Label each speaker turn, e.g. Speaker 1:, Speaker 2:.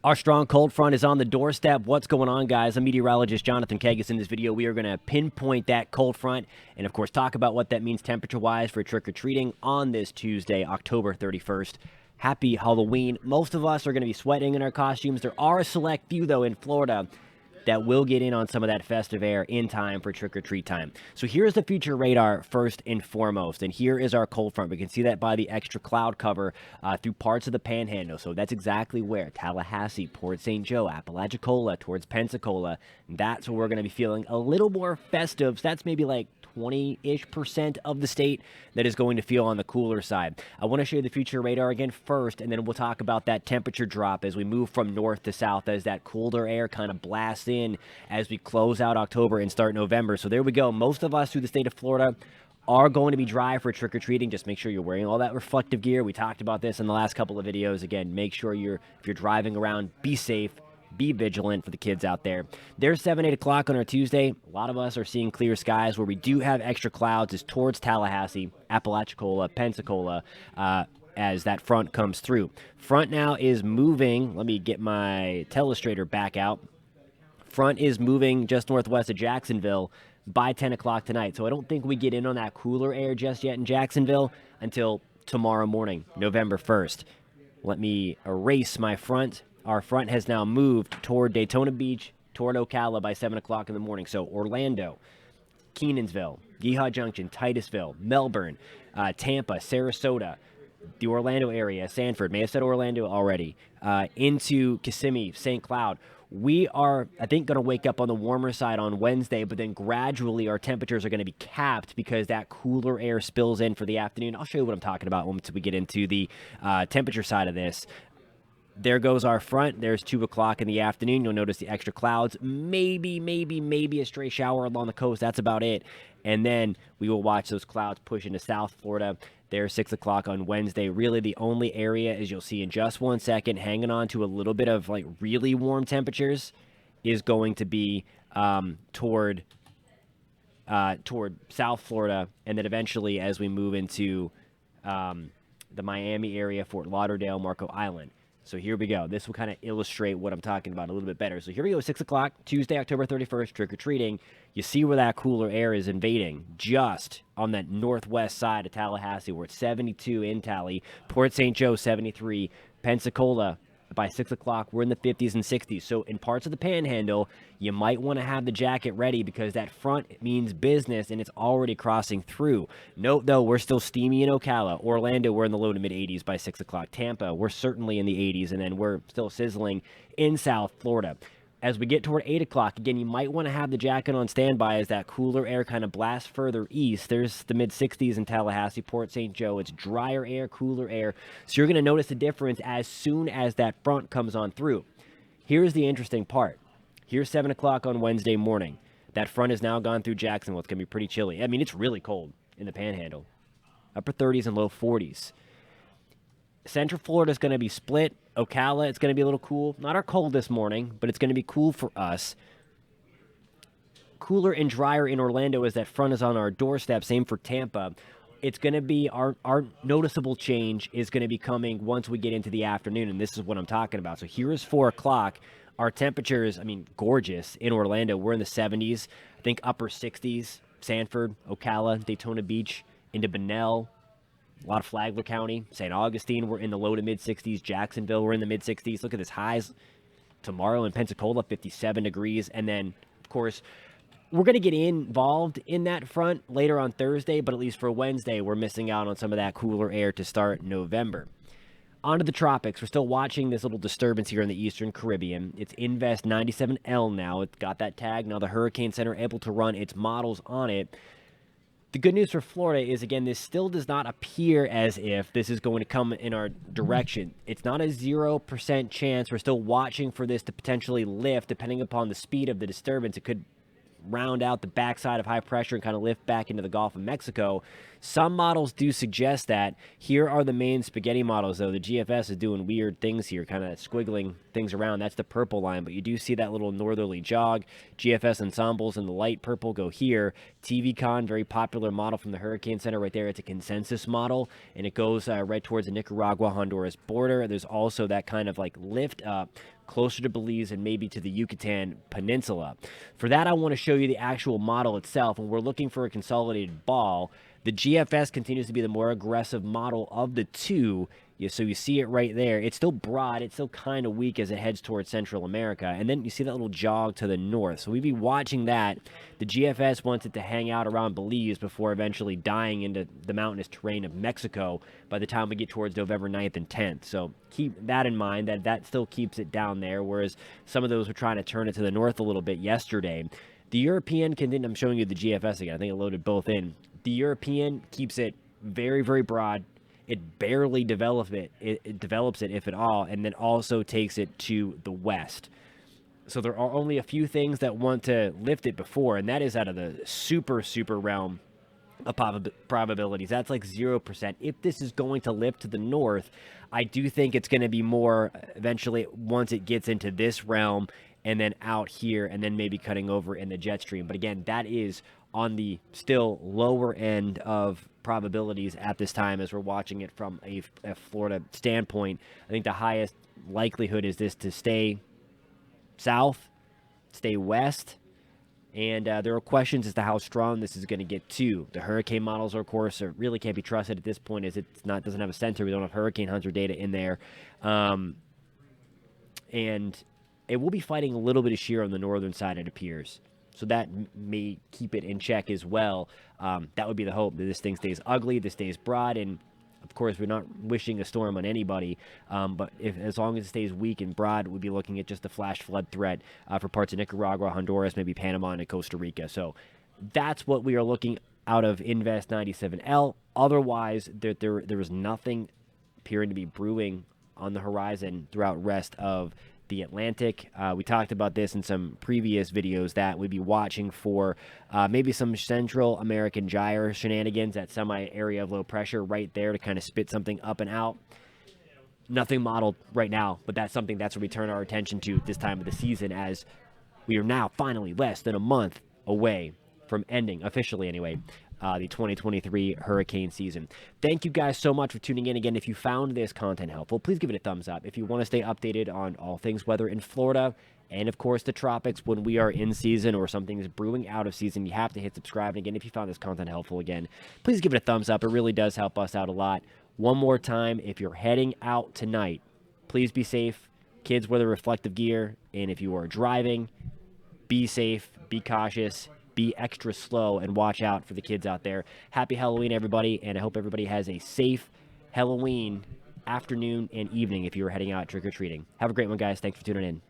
Speaker 1: Our strong cold front is on the doorstep. What's going on, guys? I'm meteorologist Jonathan Kegas. In this video, we are going to pinpoint that cold front and, of course, talk about what that means temperature-wise for trick-or-treating on this Tuesday, October 31st. Happy Halloween. Most of us are going to be sweating in our costumes. There are a select few, though, in Florida that will get in on some of that festive air in time for trick-or-treat time. So here's the future radar first and foremost, and here is our cold front. We can see that by the extra cloud cover through parts of the Panhandle. So that's exactly where Tallahassee, Port St. Joe, Apalachicola, towards Pensacola. That's where we're going to be feeling a little more festive. So that's maybe like 20-ish% of the state that is going to feel on the cooler side. I want to show you the future radar again first, and then we'll talk about that temperature drop as we move from north to south as that colder air kind of blasts in as we close out October and start November. So there we go. Most of us through the state of Florida are going to be dry for trick-or-treating. Just make sure you're wearing all that reflective gear. We talked about this in the last couple of videos. Again, make sure if you're driving around, be safe. Be vigilant for the kids out there. There's 8 o'clock on our Tuesday. A lot of us are seeing clear skies. Where we do have extra clouds is towards Tallahassee, Apalachicola, Pensacola, as that front comes through. Front now is moving. Let me get my telestrator back out. Front is moving just northwest of Jacksonville by 10 o'clock tonight. So I don't think we get in on that cooler air just yet in Jacksonville until tomorrow morning, November 1st. Let me erase my front. Our front has now moved toward Daytona Beach, toward Ocala by 7 o'clock in the morning. So Orlando, Kenansville, Yeehaw Junction, Titusville, Melbourne, Tampa, Sarasota, the Orlando area, Sanford, may have said Orlando already, into Kissimmee, St. Cloud. We are, I think, going to wake up on the warmer side on Wednesday, but then gradually our temperatures are going to be capped because that cooler air spills in for the afternoon. I'll show you what I'm talking about once we get into the temperature side of this. There goes our front. There's 2 o'clock in the afternoon. You'll notice the extra clouds. Maybe a stray shower along the coast. That's about it. And then we will watch those clouds push into South Florida. There's 6 o'clock on Wednesday. Really the only area, as you'll see in just 1 second, hanging on to a little bit of like really warm temperatures is going to be toward South Florida. And then eventually as we move into the Miami area, Fort Lauderdale, Marco Island. So here we go. This will kind of illustrate what I'm talking about a little bit better. So here we go, 6 o'clock, Tuesday, October 31st, trick-or-treating. You see where that cooler air is invading, just on that northwest side of Tallahassee. We're at 72 in Tally, Port St. Joe, 73, Pensacola. By 6 o'clock, we're in the 50s and 60s. So in parts of the Panhandle, you might want to have the jacket ready because that front means business and it's already crossing through. Note, though, we're still steamy in Ocala. Orlando, we're in the low to mid-80s by 6 o'clock. Tampa, we're certainly in the 80s, and then we're still sizzling in South Florida. As we get toward 8 o'clock, again, you might want to have the jacket on standby as that cooler air kind of blasts further east. There's the mid-60s in Tallahassee, Port St. Joe. It's drier air, cooler air. So you're going to notice the difference as soon as that front comes on through. Here's the interesting part. Here's 7 o'clock on Wednesday morning. That front has now gone through Jacksonville. It's going to be pretty chilly. I mean, it's really cold in the Panhandle. Upper 30s and low 40s. Central Florida is going to be split. Ocala, it's going to be a little cool. Not our cold this morning, but it's going to be cool for us. Cooler and drier in Orlando as that front is on our doorstep. Same for Tampa. It's going to be our noticeable change is going to be coming once we get into the afternoon, and this is what I'm talking about. So here is 4 o'clock. Our temperatures, I mean, gorgeous in Orlando. We're in the 70s. I think upper 60s. Sanford, Ocala, Daytona Beach, into Bunnell. A lot of Flagler County. St. Augustine, we're in the low to mid-60s. Jacksonville, we're in the mid-60s. Look at this highs tomorrow in Pensacola, 57 degrees. And then, of course, we're going to get involved in that front later on Thursday, but at least for Wednesday, we're missing out on some of that cooler air to start November. On to the tropics. We're still watching this little disturbance here in the eastern Caribbean. It's Invest 97L now. It's got that tag. Now the Hurricane Center able to run its models on it. The good news for Florida is, again, this still does not appear as if this is going to come in our direction. It's not a 0% chance. We're still watching for this to potentially lift, depending upon the speed of the disturbance. It could round out the backside of high pressure and kind of lift back into the Gulf of Mexico. Some models do suggest that. Here are the main spaghetti models, though. The GFS is doing weird things here, kind of squiggling things around. That's the purple line, but you do see that little northerly jog. GFS ensembles in the light purple go here. TVCon, very popular model from the Hurricane Center right there. It's a consensus model, and it goes right towards the Nicaragua-Honduras border. There's also that kind of like lift up closer to Belize and maybe to the Yucatan Peninsula. For that, I want to show you the actual model itself, and we're looking for a consolidated ball. The GFS continues to be the more aggressive model of the two. So you see it right there. It's still broad. It's still kind of weak as it heads towards Central America. And then you see that little jog to the north. So we'd be watching that. The GFS wants it to hang out around Belize before eventually dying into the mountainous terrain of Mexico by the time we get towards November 9th and 10th. So keep that in mind, that still keeps it down there, whereas some of those were trying to turn it to the north a little bit yesterday. The European I'm showing you the GFS again. I think it loaded both in. The European keeps it very, very broad. It barely develops it, if at all, and then also takes it to the west. So there are only a few things that want to lift it before, and that is out of the super, super realm of probabilities. That's like 0%. If this is going to lift to the north, I do think it's going to be more eventually once it gets into this realm and then out here and then maybe cutting over in the jet stream. But again, that is on the still lower end of probabilities at this time as we're watching it from a Florida standpoint. I think the highest likelihood is this to stay south, stay west, and there are questions as to how strong this is going to get too. The hurricane models, of course, really can't be trusted at this point as doesn't have a center. We don't have hurricane hunter data in there, and it will be fighting a little bit of shear on the northern side, it appears. So that may keep it in check as well. That would be the hope, that this thing stays ugly, this stays broad, and of course, we're not wishing a storm on anybody, but as long as it stays weak and broad, we'd be looking at just a flash flood threat for parts of Nicaragua, Honduras, maybe Panama, and Costa Rica. So that's what we are looking out of Invest 97L. Otherwise, there is nothing appearing to be brewing on the horizon throughout rest of the Atlantic. We talked about this in some previous videos that we'd be watching for maybe some Central American gyre shenanigans, that semi-area of low pressure right there to kind of spit something up and out. Nothing modeled right now, but that's something that's what we turn our attention to this time of the season, as we are now finally less than a month away from ending, officially anyway, the 2023 hurricane season. Thank you guys so much for tuning in. Again, if you found this content helpful, please give it a thumbs up. If you want to stay updated on all things weather in Florida and, of course, the tropics when we are in season or something is brewing out of season, you have to hit subscribe. And again, if you found this content helpful, again, please give it a thumbs up. It really does help us out a lot. One more time, if you're heading out tonight, please be safe. Kids, wear the reflective gear. And if you are driving, be safe, be cautious, be extra slow, and watch out for the kids out there. Happy Halloween, everybody, and I hope everybody has a safe Halloween afternoon and evening if you're heading out trick-or-treating. Have a great one, guys. Thanks for tuning in.